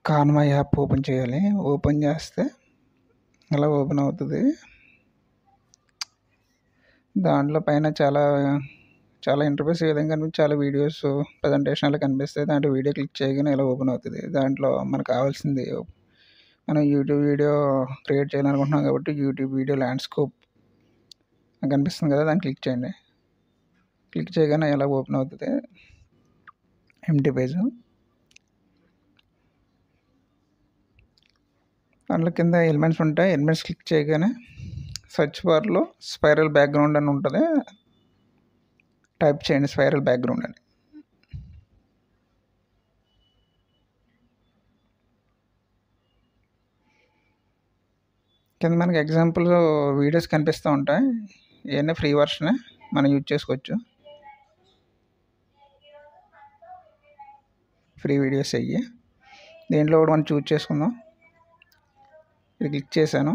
Canva app open చేయాలి. Open చేస్తే ఇలా ఓపెన్ అవుతుంది. దాంట్లో పైన చాలా ఇంటర్ఫేస్ ఈ విధంగా కనిపించి చాలా వీడియోస్ ప్రజెంటేషన్ అలా కనిపిస్తాయి. దాంట్లో వీడియో క్లిక్ చేయగానే ఇలా ఓపెన్ అవుతుంది. దాంట్లో మనకు కావాల్సింది మనం యూట్యూబ్ వీడియో క్రియేట్ చేయాలనుకుంటున్నాం కాబట్టి యూట్యూబ్ వీడియో ల్యాండ్స్కేప్ కనిపిస్తుంది కదా, దాన్ని క్లిక్ చేయండి. క్లిక్ చేయగానే ఇలా ఓపెన్ అవుతుంది ఎంటీ పేజ్. దాంట్లో కింద ఎలిమెంట్స్ ఉంటాయి. ఎలిమెంట్స్ క్లిక్ చేయగానే సెర్చ్ బార్లో స్పైరల్ బ్యాక్గ్రౌండ్ అని ఉంటుంది, టైప్ చేయండి స్పైరల్ బ్యాక్గ్రౌండ్ అని. కింద మనకి ఎగ్జాంపుల్ వీడియోస్ కనిపిస్తూ ఉంటాయి. ఇవన్నీ ఫ్రీ వర్షనే, మనం యూజ్ చేసుకోవచ్చు. ఫ్రీ వీడియోస్ అయ్యి దీంట్లో కూడా మనం చూజ్ చేసుకుందాం. ఇది క్లిక్ చేశాను,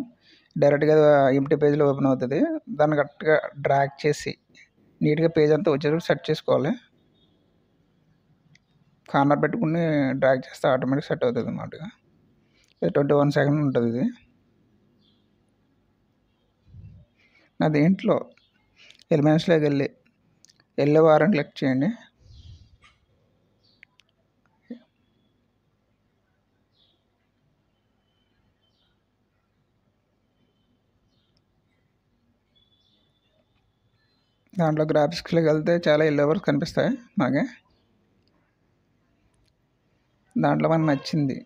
డైరెక్ట్గా ఎంటీ పేజ్లో ఓపెన్ అవుతుంది. దాన్ని కరెక్ట్గా డ్రాగ్ చేసి నీట్గా పేజ్ అంతా వచ్చేటప్పుడు సెట్ చేసుకోవాలి. కార్నర్ పెట్టుకుని డ్రాగ్ చేస్తే ఆటోమేటిక్ సెట్ అవుతుంది అన్నమాట. 21 సెకండ్ ఉంటుంది ఇది. నా దీంట్లో ఎలిమెంట్స్లోకి వెళ్ళి ఎల్లో వారం క్లిక్ చేయండి. దాంట్లో గ్రాఫిక్స్లోకి వెళ్తే చాలా ఎల్లో వర్స్ కనిపిస్తాయి మనకి. దాంట్లో మనకు నచ్చింది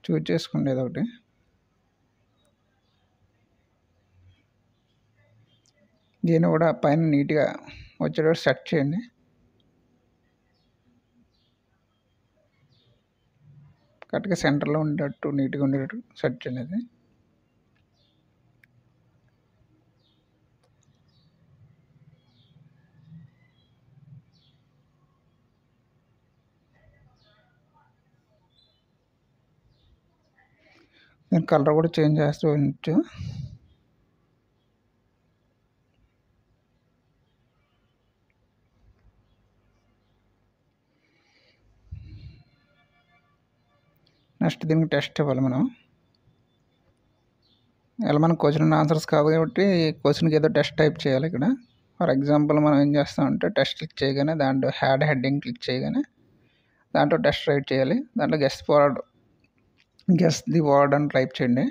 చూజ్ చేసుకోండి ఏదో ఒకటి. దీన్ని కూడా పైన నీట్గా వచ్చేటట్టు సెట్ చేయండి. కరెక్ట్గా సెంటర్లో ఉండేటట్టు నీట్గా ఉండేటట్టు సెట్ చేయండి. అది నేను కలర్ కూడా చేంజ్ చేస్తూ ఉండొచ్చు. నెక్స్ట్ దీనికి టెస్ట్ ఇవ్వాలి మనం. ఇలా మనం క్వశ్చన్ అండ్ ఆన్సర్స్ కాబట్టి క్వశ్చన్కి ఏదో టెస్ట్ టైప్ చేయాలి ఇక్కడ. ఫర్ ఎగ్జాంపుల్ మనం ఏం చేస్తామంటే టెస్ట్ క్లిక్ చేయగానే దాంట్లో హెడ్డింగ్ క్లిక్ చేయగానే దాంట్లో టెస్ట్ రైట్ చేయాలి. దాంట్లో గెస్ ది వర్డ్ అని టైప్ చేయండి.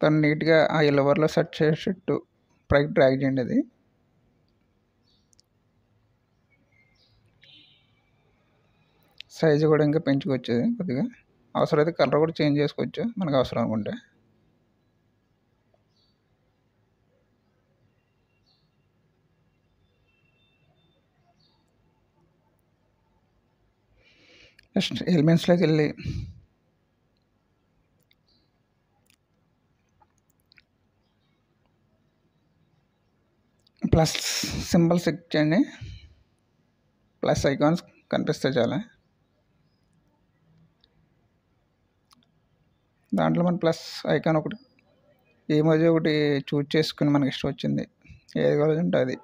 తను నీట్గా ఆ ఎల్లవర్లో సెట్ చేసేట్టు పైకి డ్రాగ్ చేయండి. అది సైజు కూడా ఇంకా పెంచుకోవచ్చు కొద్దిగా. అవసరమైతే కలర్ కూడా చేంజ్ చేసుకోవచ్చు మనకు అవసరం అనుకుంటే. నెక్స్ట్ ఎలిమెంట్స్లోకి వెళ్ళి ప్లస్ సింబల్ సెట్ చేయండి. ప్లస్ ఐకాన్స్ కనిపిస్తాయి చాలా. దాంట్లో మన ప్లస్ ఐకాన్ ఒకటి ఏమోజీ ఒకటి చూజ్ చేసుకుని మనకి ఇష్టం వచ్చింది ఏది కావాలంటే ఉంటుంది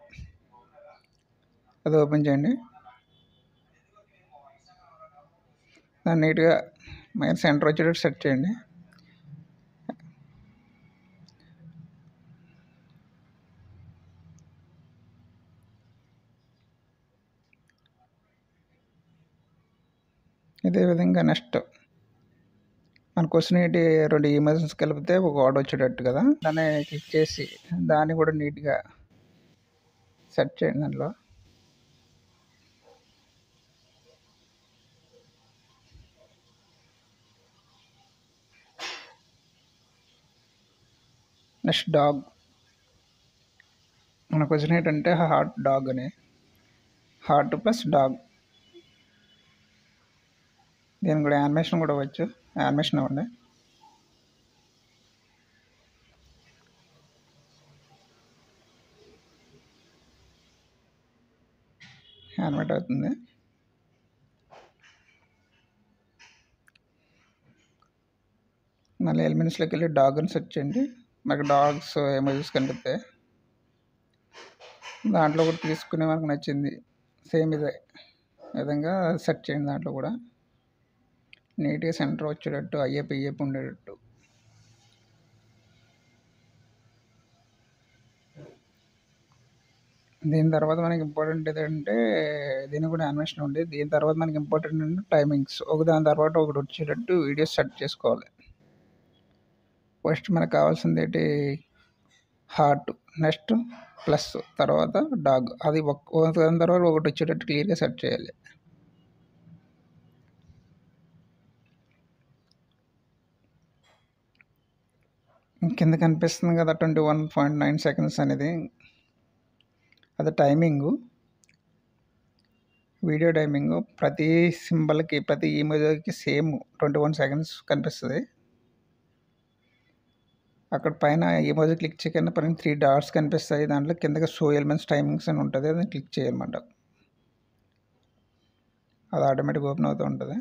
అది ఓపెన్ చేయండి. దాన్ని నీట్గా మన సెంటర్ వచ్చేటట్టు సెట్ చేయండి. ఇదే విధంగా నెక్స్ట్ మన క్వశ్చన్ ఏంటి, 2 ఇమేజెస్ కలిపితే ఒక వర్డ్ వచ్చేటట్టు కదా, దాన్ని క్లిక్ చేసి దాన్ని కూడా నీట్గా సెట్ చేయండి. దాంట్లో నెక్స్ట్ డాగ్. మన క్వశ్చన్ ఏంటంటే హార్ట్ డాగ్ అని, హార్ట్ ప్లస్ డాగ్. దీనికి కూడా యానిమేషన్ కూడా అవ్వచ్చు. యానిమేషన్ ఇవ్వండి. యానిమేట్ అవుతుంది. మళ్ళీ ఎలిమెంట్స్లోకి వెళ్ళి డాగ్ అని సెర్చ్ చేయండి. మనకు డాగ్స్ ఎమోజీస్ కనిపిస్తాయి. దాంట్లో కూడా తీసుకుని మనకు నచ్చింది సేమ్ ఇదే విధంగా సెట్ చేయండి. దాంట్లో కూడా నీట్గా సెంటర్ వచ్చేటట్టు అయ్యప్ప ఉండేటట్టు. దీని తర్వాత మనకి ఇంపార్టెంట్ ఏంటంటే దీనికి కూడా యానిమేషన్ ఉంది. దీని తర్వాత మనకి ఇంపార్టెంట్ అంటే టైమింగ్స్ ఒకదాని తర్వాత ఒకటి వచ్చేటట్టు వీడియోస్ సెట్ చేసుకోవాలి. ఫస్ట్ మనకు కావాల్సింది ఏంటి, హార్ట్, నెక్స్ట్ ప్లస్, తర్వాత డాగ్. అది ఒకదాని తర్వాత ఒకటి వచ్చేటట్టు క్లియర్గా సెట్ చేయాలి. కింద కనిపిస్తుంది కదా 21.9 సెకండ్స్ అనేది, అది టైమింగు, వీడియో టైమింగు. ప్రతి సింబల్కి ప్రతి ఇమేజ్కి సేమ్ 21 సెకండ్స్ కనిపిస్తుంది. అక్కడ పైన ఇమోజీ క్లిక్ చేయకుండా పైన 3 డాట్స్ కనిపిస్తాయి. దాంట్లో కిందకి షో ఎలిమెంట్స్ టైమింగ్స్ అని ఉంటుంది, అది క్లిక్ చేయాలన్నమాట. అది ఆటోమేటిక్ ఓపెన్ అవుతూ ఉంటుంది.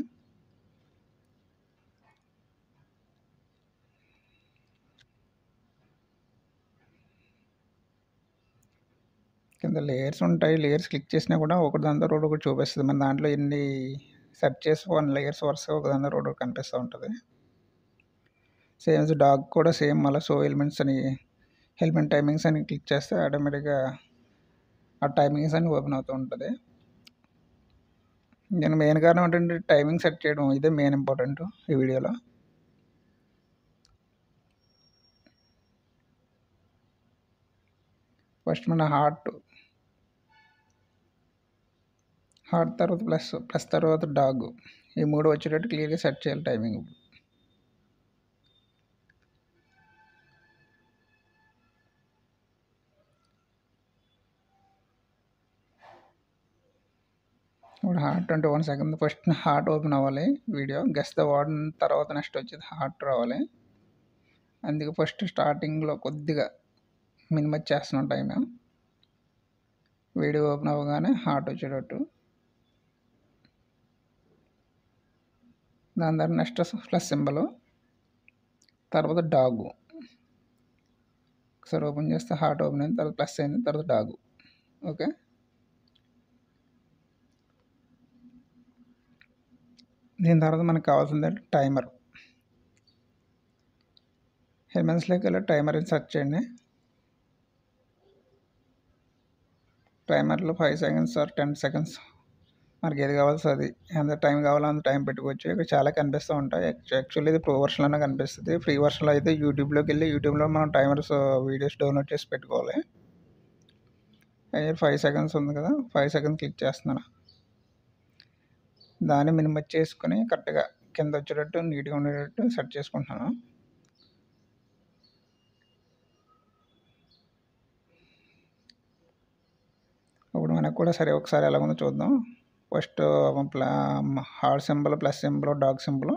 కింద లేయర్స్ ఉంటాయి, లేయర్స్ క్లిక్ చేసినా కూడా ఒకటి దాని తర్వాత ఒకటి చూపిస్తుంది. మన దాంట్లో ఎన్ని సెట్ చేసి 1 లేయర్స్ వరుసగా ఒక దాని తర్వాత ఒకటి కనిపిస్తూ ఉంటుంది. సేమ్ డాగ్ కూడా సేమ్ మళ్ళీ షో ఎలిమెంట్స్ అని ఎలిమెంట్ టైమింగ్స్ అని క్లిక్ చేస్తే ఆటోమేటిక్గా ఆ టైమింగ్స్ అని ఓపెన్ అవుతూ ఉంటుంది. నేను మెయిన్ కారణం ఏంటంటే టైమింగ్ సెట్ చేయడం, ఇదే మెయిన్ ఇంపార్టెంట్ ఈ వీడియోలో. ఫస్ట్ మన హార్ట్ తర్వాత ప్లస్ తర్వాత డాగ్, ఈ 3 వచ్చేటట్టు క్లియర్గా సెట్ చేయాలి టైమింగ్. ఇప్పుడు heart 21 second. First heart open అవ్వాలి వీడియో, గెస్ ద వర్డ్ తర్వాత నెక్స్ట్ వచ్చేది హార్ట్ రావాలి. అందుకే ఫస్ట్ స్టార్టింగ్లో కొద్దిగా మినిమైజ్ చేస్తున్నాం టైం. వీడియో ఓపెన్ అవ్వగానే హార్ట్ వచ్చేటట్టు, దాని తర్వాత నెక్స్ట్ ప్లస్ సింబల్, తర్వాత డాగు. ఒకసారి ఓపెన్ చేస్తే హార్ట్ ఓపెన్ అయింది, తర్వాత ప్లస్ అయింది, తర్వాత డాగు. ఓకే, దీని తర్వాత మనకు కావాల్సింది టైమర్. ఎలిమెంట్స్లోకి వెళ్ళి టైమర్ సెర్చ్ చేయండి. టైమర్లో 5 సెకండ్స్ ఆర్ 10 సెకండ్స్ మనకి ఏది కావాల్సి అది, ఎంత టైం కావాలో అంత టైం పెట్టుకోవచ్చు. ఇక్కడ చాలా కనిపిస్తూ ఉంటాయి. యాక్చువల్లీ ఇది ప్రో వర్షన్లోనే కనిపిస్తుంది. ఫ్రీ వర్షన్లో అయితే యూట్యూబ్లోకి వెళ్ళి యూట్యూబ్లో మనం టైమర్స్ వీడియోస్ డౌన్లోడ్ చేసి పెట్టుకోవాలి. 5 సెకండ్స్ ఉంది కదా, 5 సెకండ్స్ క్లిక్ చేస్తున్నాను. దాన్ని మినిమైజ్ చేసుకుని కరెక్ట్గా కింద వచ్చేటట్టు నీట్గా ఉండేటట్టు సెట్ చేసుకుంటున్నాను. ఇప్పుడు మనకు కూడా సరే ఒకసారి ఎలా ఉందో చూద్దాం. First heart symbol, plus symbol, dog symbol,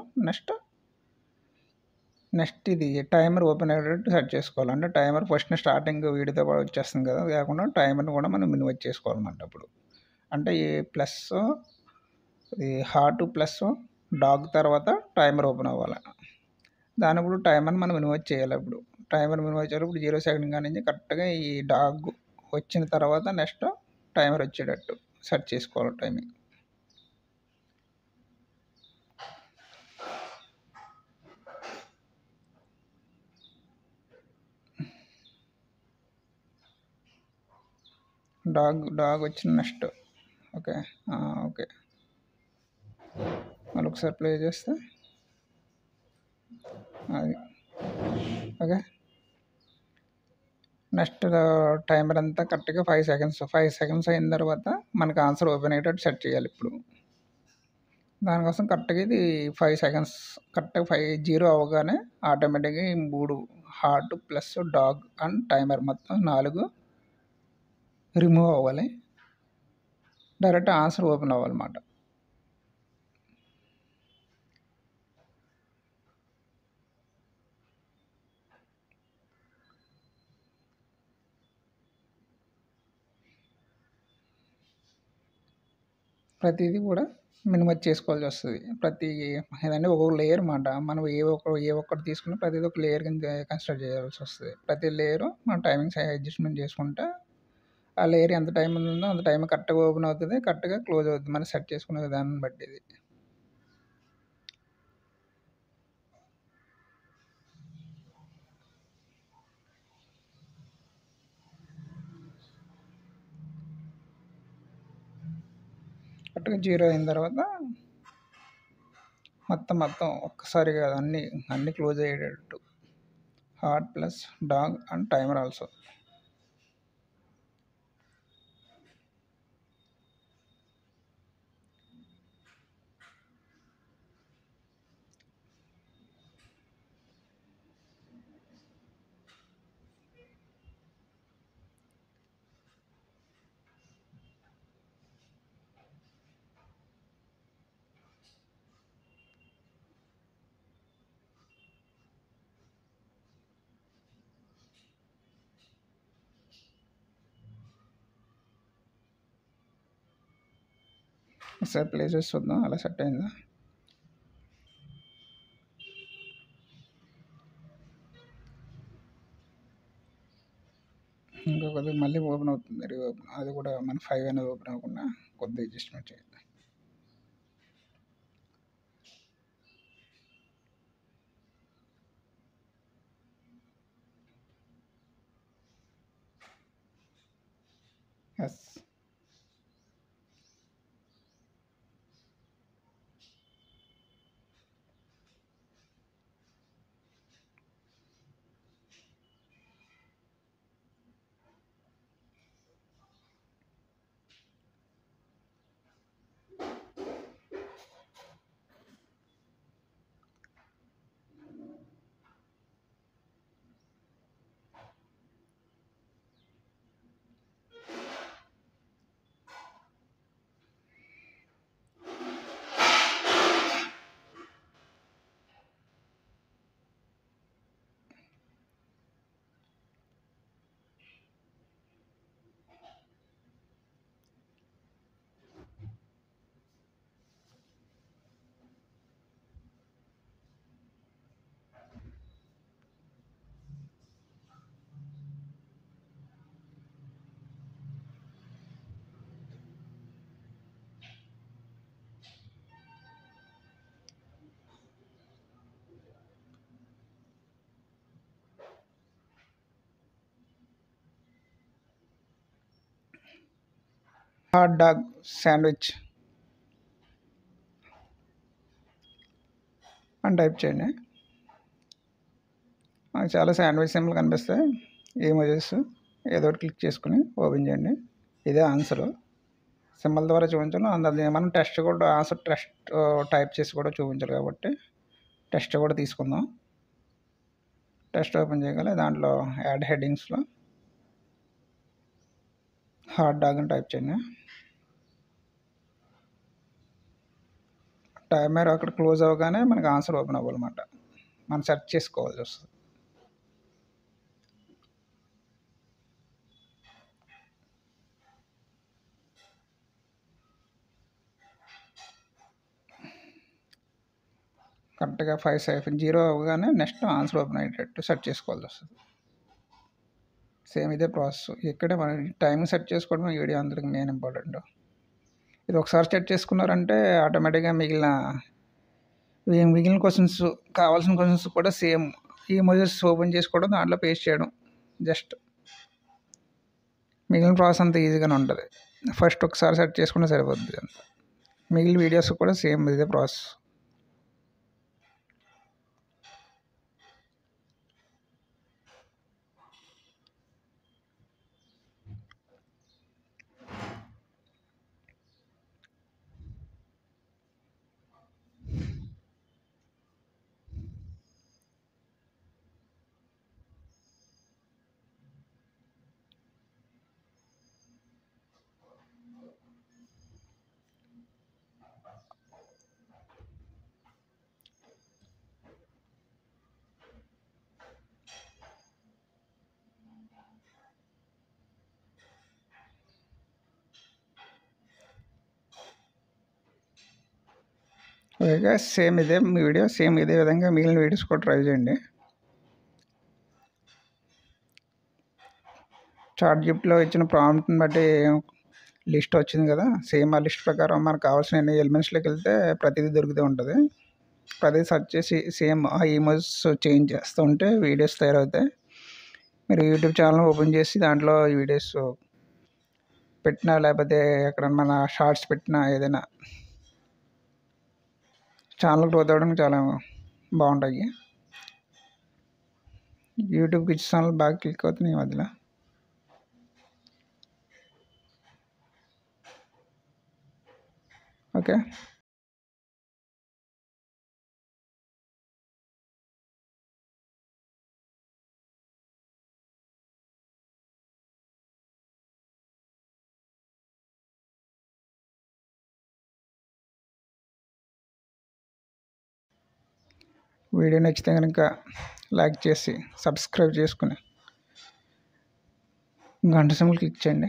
next ఇది టైమర్ ఓపెన్ అయ్యేటట్టు సెట్ చేసుకోవాలి. అంటే టైమర్ ఫస్ట్ స్టార్టింగ్ వీడియోతో పాటు వచ్చేస్తుంది కదా, అది కాకుండా టైమర్ని కూడా మనం మినిమైజ్ చేసుకోవాలన్నమాట. అప్పుడు అంటే ఈ ప్లస్, ఈ హార్ట్ ప్లస్ డాగ్ తర్వాత టైమర్ ఓపెన్ అవ్వాలి. దాని ఇప్పుడు టైమర్ని మనం మినిమైజ్ చేయాలి. ఇప్పుడు టైమర్ మినిమైజ్ చేయాలి. ఇప్పుడు 0 సెకండ్ కానీ కరెక్ట్గా ఈ డాగ్ వచ్చిన తర్వాత నెక్స్ట్ టైమర్ వచ్చేటట్టు సెట్ చేసుకోవాలి టైమింగ్. డాగ్ వచ్చిన నెక్స్ట్ ఓకే. ఓకే, మళ్ళీ ఒకసారి ప్లే చేస్తే అది ఓకే. నెక్స్ట్ టైమర్ అంతా కరెక్ట్గా 5 సెకండ్స్ అయిన తర్వాత మనకు ఆన్సర్ ఓపెన్ అయ్యేటట్టు సెట్ చేయాలి. ఇప్పుడు దానికోసం కరెక్ట్గా ఇది 5 సెకండ్స్ కరెక్ట్గా 0 అవ్వగానే ఆటోమేటిక్గా ఈ 3 heart plus dog and timer మొత్తం 4 రిమూవ్ అవ్వాలి. డైరెక్ట్ ఆన్సర్ ఓపెన్ అవ్వాలన్నమాట. ప్రతిదీ కూడా మినిమైజ్ చేసుకోవాల్సి వస్తుంది. ప్రతి ఏదంటే ఒక్కొక్క లేయర్ అన్నమాట. మనం ఏ ఒక్కటి తీసుకున్నా ప్రతిదీ ఒక లేయర్ కింద కన్సిడర్ చేయాల్సి వస్తుంది. ప్రతి లేయరు మనం టైమింగ్స్ అడ్జస్ట్మెంట్ చేసుకుంటే ఆ లేయర్ ఎంత టైం ఉందో అంత టైం కరెక్ట్గా ఓపెన్ అవుతుంది, కరెక్ట్గా క్లోజ్ అవుతుంది. మనం సెట్ చేసుకునే విధానం బట్టి ఇది. కరెక్ట్గా 0 అయిన తర్వాత మొత్తం ఒక్కసారిగా అన్నీ క్లోజ్ అయ్యేటట్టు. Heart plus dog and timer also. ఒకసారి ప్లే చేసి చూద్దాం అలా సెట్ అయిందా. ఇంకొకటి మళ్ళీ ఓపెన్ అవుతుంది, రీఓపెన్. అది కూడా మన 5 అనేది ఓపెన్ అవ్వకుండా కొద్దిగా అడ్జస్ట్మెంట్ చేయాలి. ఎస్. హాట్ డాగ్ శాండ్విచ్ అని టైప్ చేయండి. మనకు చాలా శాండ్విచ్ సింబల్ కనిపిస్తాయి. ఇమేజెస్ ఏదో ఒకటి క్లిక్ చేసుకుని ఓపెన్ చేయండి. ఇదే ఆన్సరు. సింబల్ ద్వారా చూపించాలి. అందులో మనం టెస్ట్ కూడా ఆన్సర్ టైప్ చేసి కూడా చూపించాలి కాబట్టి టెస్ట్ కూడా తీసుకుందాం. టెస్ట్ ఓపెన్ చేయగలి దాంట్లో యాడ్ హెడ్డింగ్స్లో హాట్ డాగ్ అని టైప్ చేయండి. టైమర్ అక్కడ క్లోజ్ అవ్వగానే మనకి ఆన్సర్ ఓపెన్ అవ్వాలన్నమాట. మనం సెర్చ్ చేసుకోవాల్సి వస్తుంది. కరెక్ట్గా 5-0 అవ్వగానే నెక్స్ట్ ఆన్సర్ ఓపెన్ అయ్యేటట్టు సెట్ చేసుకోవాల్సి వస్తుంది. సేమ్ ఇదే ప్రాసెస్. ఇక్కడే మనం టైం సెట్ చేసుకోవడం వీడియో అందరికి మెయిన్ ఇంపార్టెంట్. ఇది ఒకసారి సెట్ చేసుకున్నారంటే ఆటోమేటిక్గా మిగిలిన క్వశ్చన్స్, కావాల్సిన క్వశ్చన్స్ కూడా సేమ్ ఈ ఇమేజెస్ ఓపెన్ చేసుకోవడం, దాంట్లో పేస్ట్ చేయడం. జస్ట్ మిగిలిన ప్రాసెస్ అంతా ఈజీగానే ఉంటుంది. ఫస్ట్ ఒకసారి సెట్ చేసుకుంటే సరిపోద్ది అంత. మిగిలిన వీడియోస్ కూడా సేమ్ ఇదే ప్రాసెస్. ఓకే, సేమ్ ఇదే వీడియో, సేమ్ ఇదే విధంగా మిగిలిన వీడియోస్ కూడా ట్రై చేయండి. చాట్‌జిపిటీలో ఇచ్చిన ప్రాంప్ట్‌ని బట్టి లిస్ట్ వచ్చింది కదా! సేమ్ ఆ లిస్ట్ ప్రకారం మనకు కావాల్సిన ఎలిమెంట్స్‌లోకి వెళ్తే ప్రతిదీ దొరుకుతూ ఉంటుంది. ప్రతిదీ సెర్చ్ చేసి సేమ్ ఆ ఇమేజెస్ చేంజ్ చేస్తూ ఉంటే వీడియోస్ తయారవుతాయి. మీరు యూట్యూబ్ ఛానల్ ఓపెన్ చేసి దాంట్లో ఈ వీడియోస్ పెట్టినా, లేకపోతే ఎక్కడన్నా మన షార్ట్స్ పెట్టినా, ఏదైనా ఛానల్ గ్రోత్ అవ్వడానికి చాలా బాగుంటాయి. యూట్యూబ్ కిడ్స్ ఛానల్ బాగా క్లిక్ అవుతున్నాయి ఈ మధ్యలో. ఓకే. వీడియో నచ్చితే కనుక లైక్ చేసి సబ్స్క్రైబ్ చేసుకుని గంట సింబల్ క్లిక్ చేయండి.